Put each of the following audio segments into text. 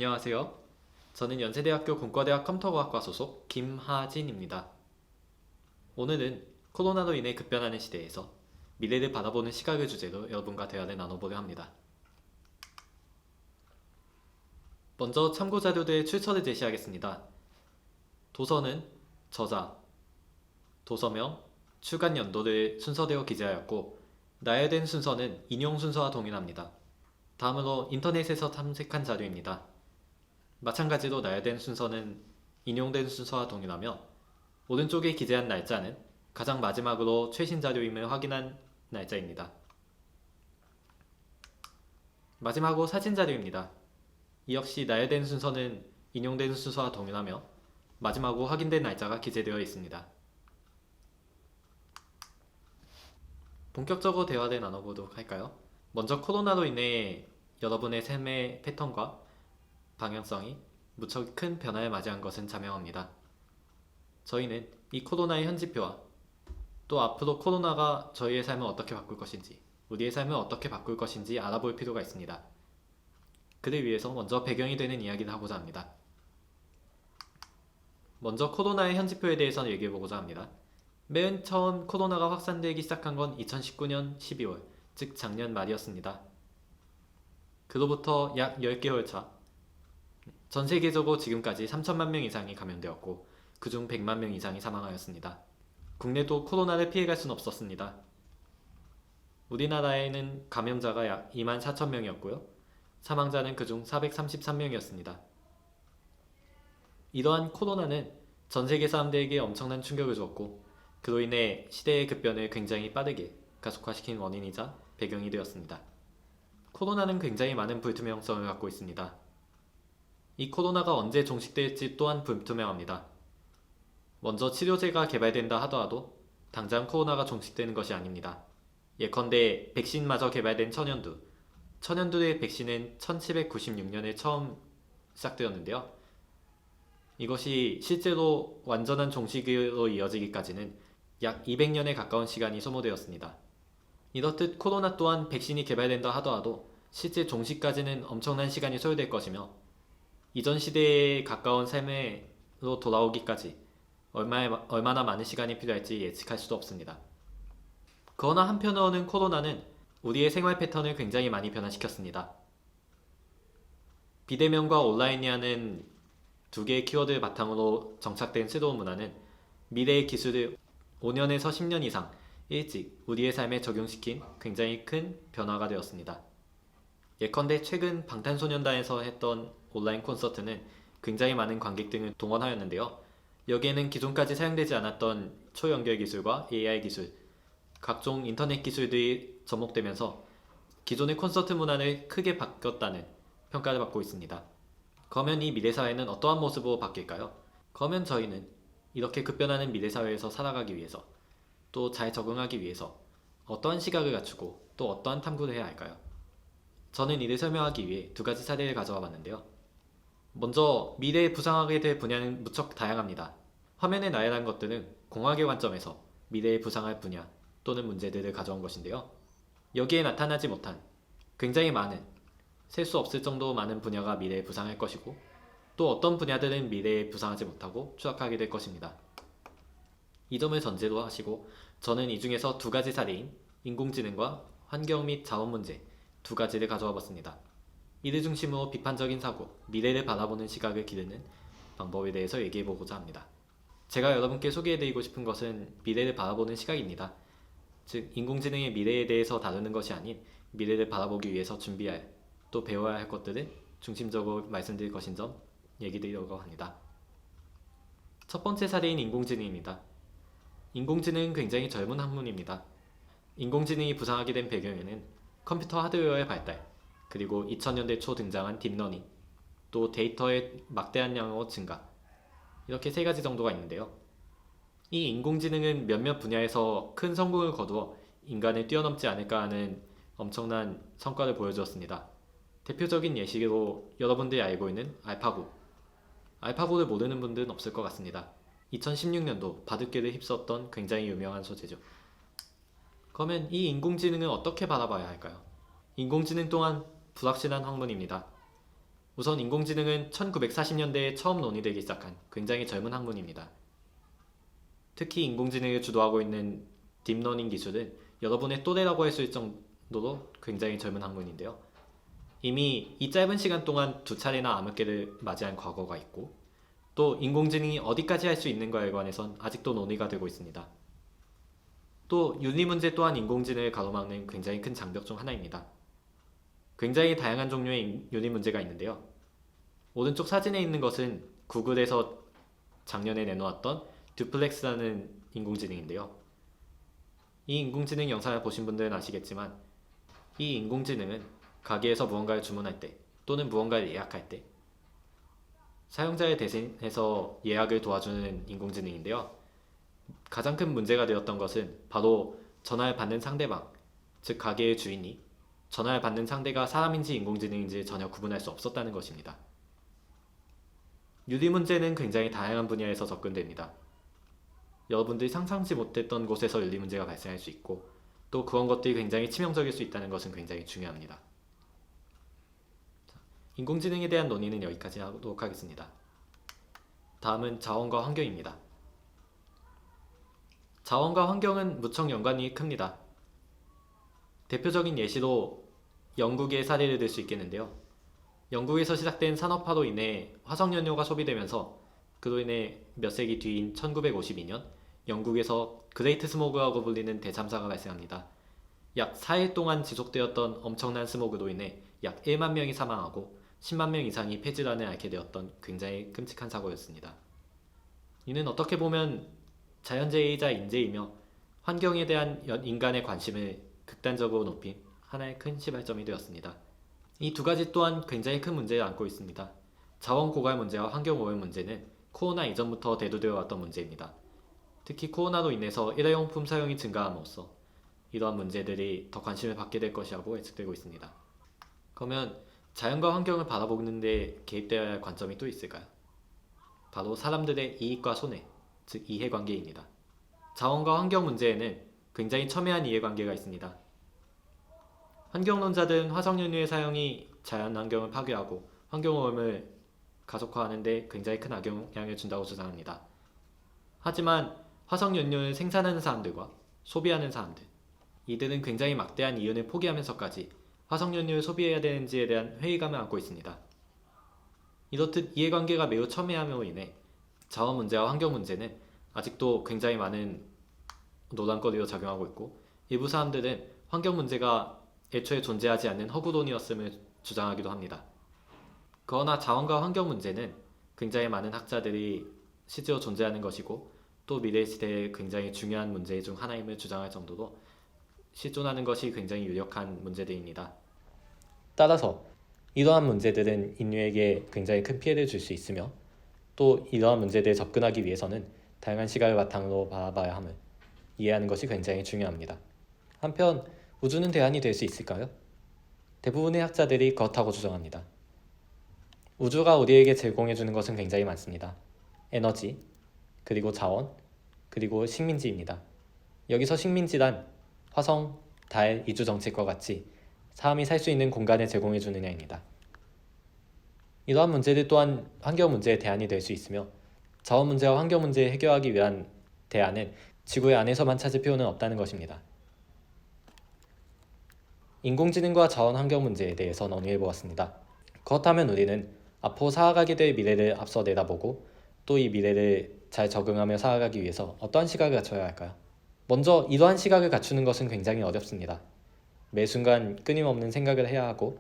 안녕하세요. 저는 연세대학교 공과대학 컴퓨터과학과 소속 김하진입니다. 오늘은 코로나로 인해 급변하는 시대에서 미래를 바라보는 시각을 주제로 여러분과 대화를 나눠보려 합니다. 먼저 참고 자료들의 출처를 제시하겠습니다. 도서는 저자, 도서명, 출간 연도를 순서대로 기재하였고 나열된 순서는 인용 순서와 동일합니다. 다음으로 인터넷에서 탐색한 자료입니다. 마찬가지로 나열된 순서는 인용된 순서와 동일하며 오른쪽에 기재한 날짜는 가장 마지막으로 최신 자료임을 확인한 날짜입니다. 마지막으로 사진 자료입니다. 이 역시 나열된 순서는 인용된 순서와 동일하며 마지막으로 확인된 날짜가 기재되어 있습니다. 본격적으로 대화를 나눠보도록 할까요? 먼저 코로나로 인해 여러분의 삶의 패턴과 방향성이 무척 큰 변화를 맞이한 것은 자명합니다. 저희는 이 코로나의 현지표와 또 앞으로 코로나가 저희의 삶을 어떻게 바꿀 것인지, 우리의 삶을 어떻게 바꿀 것인지 알아볼 필요가 있습니다. 그를 위해서 먼저 배경이 되는 이야기를 하고자 합니다. 먼저 코로나의 현지표에 대해서 얘기해보고자 합니다. 맨 처음 코로나가 확산되기 시작한 건 2019년 12월, 즉 작년 말이었습니다. 그로부터 약 10개월 차, 전 세계적으로 지금까지 3천만 명 이상이 감염되었고 그중 100만 명 이상이 사망하였습니다. 국내도 코로나를 피해갈 순 없었습니다. 우리나라에는 감염자가 약 2만 4천 명이었고요. 사망자는 그중 433명이었습니다. 이러한 코로나는 전 세계 사람들에게 엄청난 충격을 주었고 그로 인해 시대의 급변을 굉장히 빠르게 가속화시킨 원인이자 배경이 되었습니다. 코로나는 굉장히 많은 불투명성을 갖고 있습니다. 이 코로나가 언제 종식될지 또한 불투명합니다. 먼저 치료제가 개발된다 하더라도 당장 코로나가 종식되는 것이 아닙니다. 예컨대 백신마저 개발된 천연두의 백신은 1796년에 처음 시작되었는데요. 이것이 실제로 완전한 종식으로 이어지기까지는 약 200년에 가까운 시간이 소모되었습니다. 이렇듯 코로나 또한 백신이 개발된다 하더라도 실제 종식까지는 엄청난 시간이 소요될 것이며 이전 시대에 가까운 삶으로 돌아오기까지 얼마나 많은 시간이 필요할지 예측할 수도 없습니다. 그러나 한편으로는 코로나는 우리의 생활 패턴을 굉장히 많이 변화시켰습니다. 비대면과 온라인이라는 두 개의 키워드를 바탕으로 정착된 새로운 문화는 미래의 기술을 5년에서 10년 이상 일찍 우리의 삶에 적용시킨 굉장히 큰 변화가 되었습니다. 예컨대 최근 방탄소년단에서 했던 온라인 콘서트는 굉장히 많은 관객 등을 동원하였는데요. 여기에는 기존까지 사용되지 않았던 초연결 기술과 AI 기술, 각종 인터넷 기술들이 접목되면서 기존의 콘서트 문화를 크게 바뀌었다는 평가를 받고 있습니다. 그러면 이 미래사회는 어떠한 모습으로 바뀔까요? 그러면 저희는 이렇게 급변하는 미래사회에서 살아가기 위해서 또 잘 적응하기 위해서 어떠한 시각을 갖추고 또 어떠한 탐구를 해야 할까요? 저는 이를 설명하기 위해 두 가지 사례를 가져와 봤는데요. 먼저 미래에 부상하게 될 분야는 무척 다양합니다. 화면에 나열한 것들은 공학의 관점에서 미래에 부상할 분야 또는 문제들을 가져온 것인데요. 여기에 나타나지 못한 굉장히 많은, 셀 수 없을 정도로 많은 분야가 미래에 부상할 것이고 또 어떤 분야들은 미래에 부상하지 못하고 추락하게 될 것입니다. 이 점을 전제로 하시고 저는 이 중에서 두 가지 사례인 인공지능과 환경 및 자원 문제 두 가지를 가져와 봤습니다. 이를 중심으로 비판적인 사고, 미래를 바라보는 시각을 기르는 방법에 대해서 얘기해보고자 합니다. 제가 여러분께 소개해드리고 싶은 것은 미래를 바라보는 시각입니다. 즉, 인공지능의 미래에 대해서 다루는 것이 아닌 미래를 바라보기 위해서 준비할, 또 배워야 할 것들을 중심적으로 말씀드릴 것인 점 얘기드리려고 합니다. 첫 번째 사례인 인공지능입니다. 인공지능은 굉장히 젊은 학문입니다. 인공지능이 부상하게 된 배경에는 컴퓨터 하드웨어의 발달, 그리고 2000년대 초 등장한 딥러닝, 또 데이터의 막대한 양으로 증가, 이렇게 세 가지 정도가 있는데요. 이 인공지능은 몇몇 분야에서 큰 성공을 거두어 인간을 뛰어넘지 않을까 하는 엄청난 성과를 보여주었습니다. 대표적인 예시로 여러분들이 알고 있는 알파고. 알파고를 모르는 분들은 없을 것 같습니다. 2016년도 바둑계를 휩쓸었던 굉장히 유명한 소재죠. 그러면 이 인공지능은 어떻게 바라봐야 할까요? 인공지능 또한 불확실한 학문입니다. 우선 인공지능은 1940년대에 처음 논의되기 시작한 굉장히 젊은 학문입니다. 특히 인공지능을 주도하고 있는 딥러닝 기술은 여러분의 또래라고 할 수 있을 정도로 굉장히 젊은 학문인데요. 이미 이 짧은 시간 동안 두 차례나 암흑기를 맞이한 과거가 있고, 또 인공지능이 어디까지 할 수 있는가에 관해선 아직도 논의가 되고 있습니다. 또 윤리 문제 또한 인공지능을 가로막는 굉장히 큰 장벽 중 하나입니다. 굉장히 다양한 종류의 윤리 문제가 있는데요. 오른쪽 사진에 있는 것은 구글에서 작년에 내놓았던 듀플렉스라는 인공지능인데요. 이 인공지능 영상을 보신 분들은 아시겠지만, 이 인공지능은 가게에서 무언가를 주문할 때 또는 무언가를 예약할 때 사용자를 대신해서 예약을 도와주는 인공지능인데요. 가장 큰 문제가 되었던 것은 바로 전화를 받는 상대방, 즉 가게의 주인이 전화를 받는 상대가 사람인지 인공지능인지 전혀 구분할 수 없었다는 것입니다. 윤리 문제는 굉장히 다양한 분야에서 접근됩니다. 여러분들이 상상치 못했던 곳에서 윤리 문제가 발생할 수 있고, 또 그런 것들이 굉장히 치명적일 수 있다는 것은 굉장히 중요합니다. 인공지능에 대한 논의는 여기까지 하도록 하겠습니다. 다음은 자원과 환경입니다. 자원과 환경은 무척 연관이 큽니다. 대표적인 예시로 영국의 사례를 들 수 있겠는데요. 영국에서 시작된 산업화로 인해 화석연료가 소비되면서 그로 인해 몇 세기 뒤인 1952년 영국에서 그레이트 스모그라고 불리는 대참사가 발생합니다. 약 4일 동안 지속되었던 엄청난 스모그로 인해 약 1만 명이 사망하고 10만 명 이상이 폐질환을 앓게 되었던 굉장히 끔찍한 사고였습니다. 이는 어떻게 보면 자연재해이자 인재이며 환경에 대한 인간의 관심을 극단적으로 높인 하나의 큰 시발점이 되었습니다. 이 두 가지 또한 굉장히 큰 문제를 안고 있습니다. 자원 고갈 문제와 환경 오염 문제는 코로나 이전부터 대두되어 왔던 문제입니다. 특히 코로나로 인해서 일회용품 사용이 증가함으로써 이러한 문제들이 더 관심을 받게 될 것이라고 예측되고 있습니다. 그러면 자연과 환경을 바라보는 데 개입되어야 할 관점이 또 있을까요? 바로 사람들의 이익과 손해, 즉 이해관계입니다. 자원과 환경 문제에는 굉장히 첨예한 이해관계가 있습니다. 환경론자들은 화석연료의 사용이 자연환경을 파괴하고 환경오염을 가속화하는 데 굉장히 큰 악영향을 준다고 주장합니다. 하지만 화석연료를 생산하는 사람들과 소비하는 사람들, 이들은 굉장히 막대한 이윤을 포기하면서까지 화석연료를 소비해야 되는지에 대한 회의감을 안고 있습니다. 이렇듯 이해관계가 매우 첨예함으로 인해 자원 문제와 환경 문제는 아직도 굉장히 많은 논란거리로 작용하고 있고, 일부 사람들은 환경 문제가 애초에 존재하지 않는 허구론이었음을 주장하기도 합니다. 그러나 자원과 환경 문제는 굉장히 많은 학자들이 실제로 존재하는 것이고, 또 미래 시대에 굉장히 중요한 문제 중 하나임을 주장할 정도로 실존하는 것이 굉장히 유력한 문제들입니다. 따라서 이러한 문제들은 인류에게 굉장히 큰 피해를 줄 수 있으며, 또 이러한 문제들에 접근하기 위해서는 다양한 시각을 바탕으로 바라봐야 함을 이해하는 것이 굉장히 중요합니다. 한편 우주는 대안이 될 수 있을까요? 대부분의 학자들이 그렇다고 주장합니다. 우주가 우리에게 제공해주는 것은 굉장히 많습니다. 에너지, 그리고 자원, 그리고 식민지입니다. 여기서 식민지란 화성, 달, 이주 정책과 같이 사람이 살 수 있는 공간을 제공해주느냐입니다. 이러한 문제들 또한 환경 문제의 대안이 될 수 있으며, 자원 문제와 환경 문제를 해결하기 위한 대안은 지구의 안에서만 찾을 필요는 없다는 것입니다. 인공지능과 자원 환경 문제에 대해서 논의해보았습니다. 그렇다면 우리는 앞으로 살아가게 될 미래를 앞서 내다보고, 또 이 미래를 잘 적응하며 살아가기 위해서 어떠한 시각을 갖춰야 할까요? 먼저 이러한 시각을 갖추는 것은 굉장히 어렵습니다. 매 순간 끊임없는 생각을 해야 하고,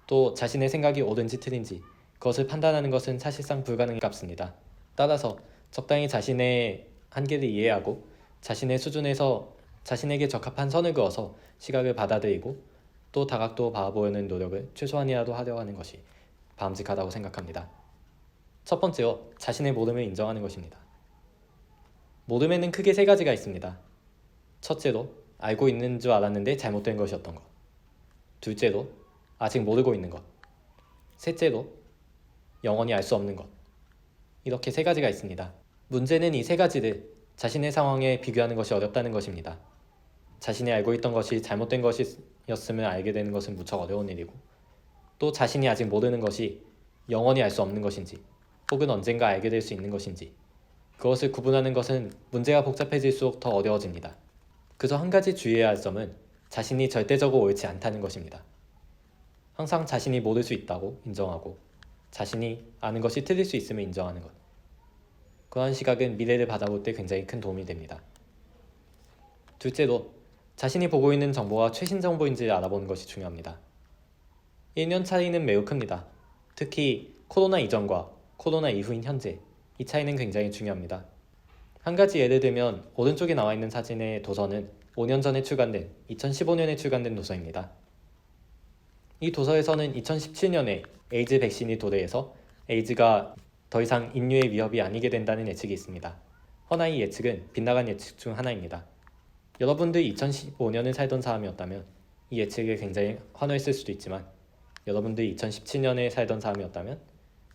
또 자신의 생각이 옳은지 틀린지 그것을 판단하는 것은 사실상 불가능합니다. 따라서 적당히 자신의 한계를 이해하고 자신의 수준에서 자신에게 적합한 선을 그어서 시각을 받아들이고, 또 다각도 바라보려는 노력을 최소한이라도 하려고 하는 것이 바람직하다고 생각합니다. 첫 번째로 자신의 모름을 인정하는 것입니다. 모름에는 크게 세 가지가 있습니다. 첫째로 알고 있는 줄 알았는데 잘못된 것이었던 것, 둘째로 아직 모르고 있는 것, 셋째로 영원히 알 수 없는 것. 이렇게 세 가지가 있습니다. 문제는 이 세 가지를 자신의 상황에 비교하는 것이 어렵다는 것입니다. 자신이 알고 있던 것이 잘못된 것이었음을 알게 되는 것은 무척 어려운 일이고, 또 자신이 아직 모르는 것이 영원히 알 수 없는 것인지, 혹은 언젠가 알게 될 수 있는 것인지, 그것을 구분하는 것은 문제가 복잡해질수록 더 어려워집니다. 그저 한 가지 주의해야 할 점은 자신이 절대적으로 옳지 않다는 것입니다. 항상 자신이 모를 수 있다고 인정하고 자신이 아는 것이 틀릴 수 있음을 인정하는 것. 그러한 시각은 미래를 바라볼 때 굉장히 큰 도움이 됩니다. 둘째로, 자신이 보고 있는 정보가 최신 정보인지를 알아보는 것이 중요합니다. 1년 차이는 매우 큽니다. 특히 코로나 이전과 코로나 이후인 현재, 이 차이는 굉장히 중요합니다. 한 가지 예를 들면 오른쪽에 나와 있는 사진의 도서는 5년 전에 출간된 2015년에 출간된 도서입니다. 이 도서에서는 2017년에 에이즈 백신이 도래해서 에이즈가 더 이상 인류의 위협이 아니게 된다는 예측이 있습니다. 허나 이 예측은 빗나간 예측 중 하나입니다. 여러분들이 2015년을 살던 사람이었다면 이 예측에 굉장히 환호했을 수도 있지만, 여러분들이 2017년에 살던 사람이었다면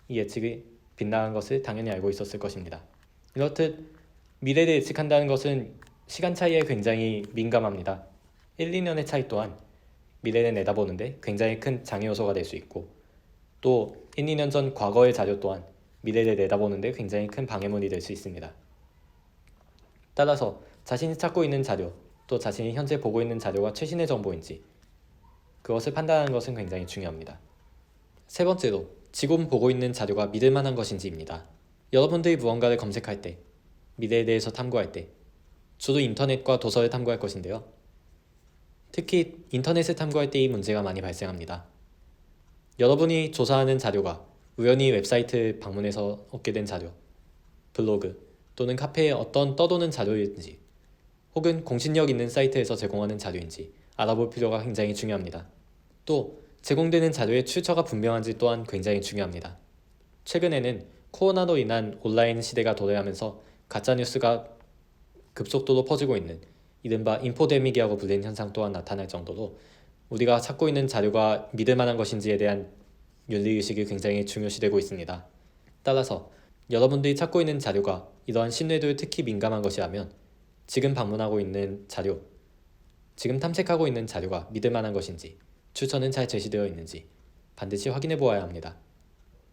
이 예측이 빗나간 것을 당연히 알고 있었을 것입니다. 이렇듯 미래를 예측한다는 것은 시간 차이에 굉장히 민감합니다. 1, 2년의 차이 또한 미래를 내다보는데 굉장히 큰 장애 요소가 될 수 있고, 또 1, 2년 전 과거의 자료 또한 미래를 내다보는데 굉장히 큰 방해물이 될 수 있습니다. 따라서 자신이 찾고 있는 자료, 또 자신이 현재 보고 있는 자료가 최신의 정보인지 그것을 판단하는 것은 굉장히 중요합니다. 세 번째로, 지금 보고 있는 자료가 믿을 만한 것인지입니다. 여러분들이 무언가를 검색할 때, 미래에 대해서 탐구할 때 주로 인터넷과 도서를 탐구할 것인데요. 특히 인터넷을 탐구할 때 이 문제가 많이 발생합니다. 여러분이 조사하는 자료가 우연히 웹사이트를 방문해서 얻게 된 자료, 블로그 또는 카페에 어떤 떠도는 자료인지, 혹은 공신력 있는 사이트에서 제공하는 자료인지 알아볼 필요가 굉장히 중요합니다. 또 제공되는 자료의 출처가 분명한지 또한 굉장히 중요합니다. 최근에는 코로나로 인한 온라인 시대가 도래하면서 가짜뉴스가 급속도로 퍼지고 있는 이른바 인포데믹이라고 불리는 현상 또한 나타날 정도로 우리가 찾고 있는 자료가 믿을 만한 것인지에 대한 윤리의식이 굉장히 중요시되고 있습니다. 따라서 여러분들이 찾고 있는 자료가 이러한 신뢰도에 특히 민감한 것이라면 지금 방문하고 있는 자료, 지금 탐색하고 있는 자료가 믿을 만한 것인지, 출처는 잘 제시되어 있는지 반드시 확인해 보아야 합니다.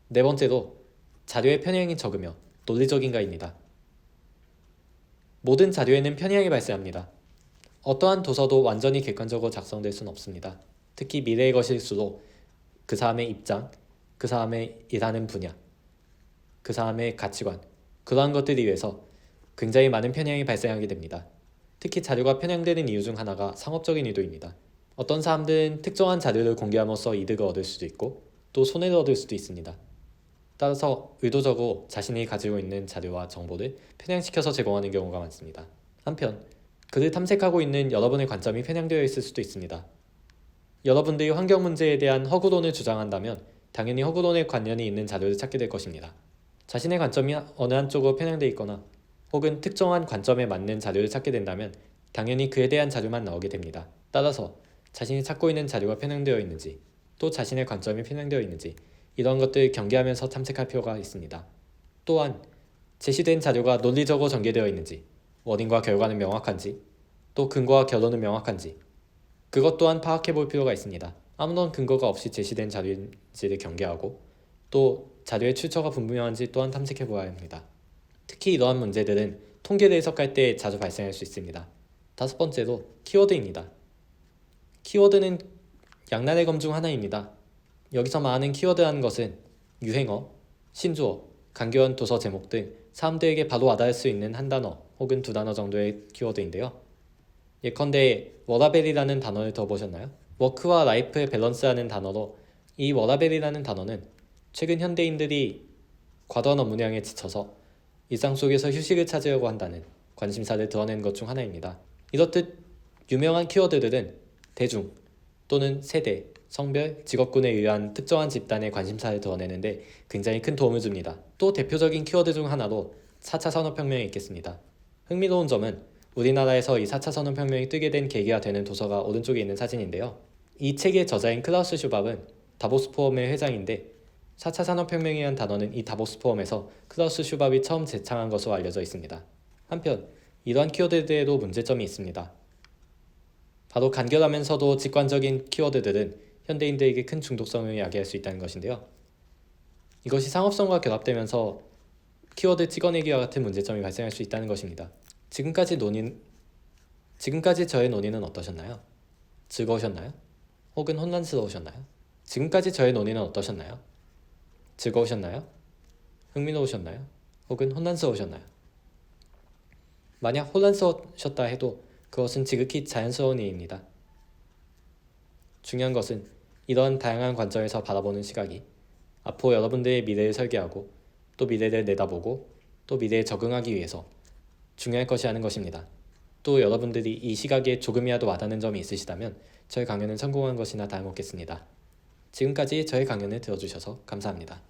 네 번째로, 자료의 편향이 적으며 논리적인가입니다. 모든 자료에는 편향이 발생합니다. 어떠한 도서도 완전히 객관적으로 작성될 수는 없습니다. 특히 미래의 것일수록 그 사람의 입장, 그 사람의 일하는 분야, 그 사람의 가치관, 그러한 것들에 의해서 굉장히 많은 편향이 발생하게 됩니다. 특히 자료가 편향되는 이유 중 하나가 상업적인 의도입니다. 어떤 사람들은 특정한 자료를 공개함으로써 이득을 얻을 수도 있고 또 손해를 얻을 수도 있습니다. 따라서 의도적으로 자신이 가지고 있는 자료와 정보를 편향시켜서 제공하는 경우가 많습니다. 한편 그를 탐색하고 있는 여러분의 관점이 편향되어 있을 수도 있습니다. 여러분들이 환경 문제에 대한 허구론을 주장한다면 당연히 허구론에 관련이 있는 자료를 찾게 될 것입니다. 자신의 관점이 어느 한쪽으로 편향되어 있거나 혹은 특정한 관점에 맞는 자료를 찾게 된다면 당연히 그에 대한 자료만 나오게 됩니다. 따라서 자신이 찾고 있는 자료가 편향되어 있는지, 또 자신의 관점이 편향되어 있는지 이런 것들을 경계하면서 탐색할 필요가 있습니다. 또한 제시된 자료가 논리적으로 전개되어 있는지, 원인과 결과는 명확한지, 또 근거와 결론은 명확한지 그것 또한 파악해 볼 필요가 있습니다. 아무런 근거가 없이 제시된 자료인지를 경계하고 또 자료의 출처가 분명한지 또한 탐색해 보아야 합니다. 특히 이러한 문제들은 통계를 해석할 때 자주 발생할 수 있습니다. 다섯 번째로, 키워드입니다. 키워드는 양날의 검 중 하나입니다. 여기서 말하는 키워드라는 것은 유행어, 신조어, 간결한 도서 제목 등 사람들에게 바로 와닿을 수 있는 한 단어 혹은 두 단어 정도의 키워드인데요. 예컨대 워라벨이라는 단어를 들어보셨나요? 워크와 라이프의 밸런스라는 단어로, 이 워라벨이라는 단어는 최근 현대인들이 과도한 업무량에 지쳐서 일상 속에서 휴식을 찾으려고 한다는 관심사를 드러내는 것 중 하나입니다. 이렇듯 유명한 키워드들은 대중 또는 세대, 성별, 직업군에 의한 특정한 집단의 관심사를 드러내는데 굉장히 큰 도움을 줍니다. 또 대표적인 키워드 중 하나로 4차 산업혁명이 있겠습니다. 흥미로운 점은 우리나라에서 이 4차 산업혁명이 뜨게 된 계기가 되는 도서가 오른쪽에 있는 사진인데요. 이 책의 저자인 클라우스 슈밥은 다보스 포럼의 회장인데 4차 산업혁명이라는 단어는 이 다보스 포럼에서 클라우스 슈밥이 처음 제창한 것으로 알려져 있습니다. 한편 이러한 키워드들에도 문제점이 있습니다. 바로 간결하면서도 직관적인 키워드들은 현대인들에게 큰 중독성을 야기할 수 있다는 것인데요. 이것이 상업성과 결합되면서 키워드 찍어내기와 같은 문제점이 발생할 수 있다는 것입니다. 지금까지 저의 논의는 어떠셨나요? 즐거우셨나요? 혹은 혼란스러우셨나요? 지금까지 저의 논의는 어떠셨나요? 즐거우셨나요? 흥미로우셨나요? 혹은 혼란스러우셨나요? 만약 혼란스러우셨다 해도 그것은 지극히 자연스러운 일입니다. 중요한 것은 이런 다양한 관점에서 바라보는 시각이 앞으로 여러분들의 미래를 설계하고 또 미래를 내다보고 또 미래에 적응하기 위해서 중요할 것이라는 것입니다. 또 여러분들이 이 시각에 조금이라도 와닿는 점이 있으시다면 저희 강연은 성공한 것이나 다름없겠습니다. 지금까지 저희 강연을 들어주셔서 감사합니다.